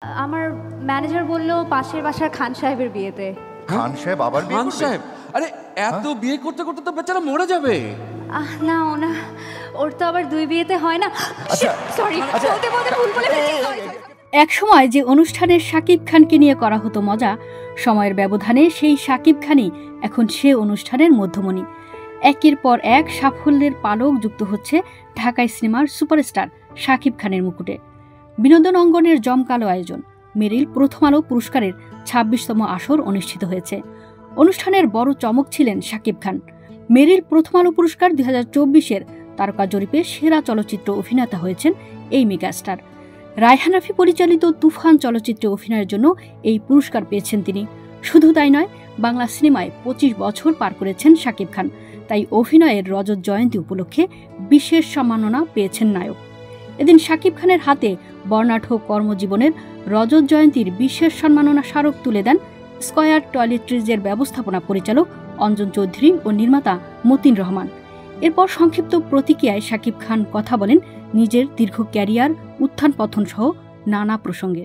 আমার ম্যানেজার বলল পাশের বাসার খান সাহেবের বিয়েতে। খান সাহেব আবার বিয়ে খান করবে? সাহেব, আরে এত বিয়ে করতে করতে তো বেচারা মরে যাবে। না ওনা, ওর তো আবার দুই বিয়েতে হয় না। আচ্ছা, সরি, বলতে বলতে ভুল বলে ফেলেছি। এক সময় যে অনুষ্ঠানের শাকিব খানকে নিয়ে করা হতো মজা, সময়ের ব্যবধানে সেই শাকিব খানই এখন সে অনুষ্ঠানের মধ্যমণি। একের পর এক সাফল্যের পালক যুক্ত হচ্ছে ঢাকাই সিনেমার সুপারস্টার শাকিব খানের মুকুটে। বিনোদন অঙ্গনের জমকালো আয়োজন। মেরিল প্রথম আলো পুরস্কারের ২৬তম আসর অনুষ্ঠিত হয়েছে। অনুষ্ঠানের বড় চমক ছিলেন শাকিব খান। মেরিল প্রথম আলো পুরস্কার ২০২৪-এর তারকা জরিপে সেরা চলচ্চিত্র অভিনেতা হয়েছেন এই মেগাস্টার। রায়হান রাফি পরিচালিত তুফান চলচ্চিত্রে অভিনয়ের জন্য এই পুরস্কার পেয়েছেন তিনি। শুধু তাই নয়, বাংলা সিনেমায় ২৫ বছর পার করেছেন শাকিব খান, তাই অভিনয়ের রজত জয়ন্তী উপলক্ষে বিশেষ সম্মাননা পেয়েছেন নায়ক। এদিন শাকিব খানের হাতে বর্ণাঢ্য কর্মজীবনের রজত জয়ন্তীর বিশেষ সম্মাননা স্মারক তুলে দেন স্কয়ার টয়লেট্রিজের ব্যবস্থাপনা পরিচালক অঞ্জন চৌধুরী ও নির্মাতা মতিন রহমান। এরপর সংক্ষিপ্ত প্রতিক্রিয়ায় শাকিব খান কথা বলেন নিজের দীর্ঘ ক্যারিয়ার, উত্থান পতন সহ নানা প্রসঙ্গে।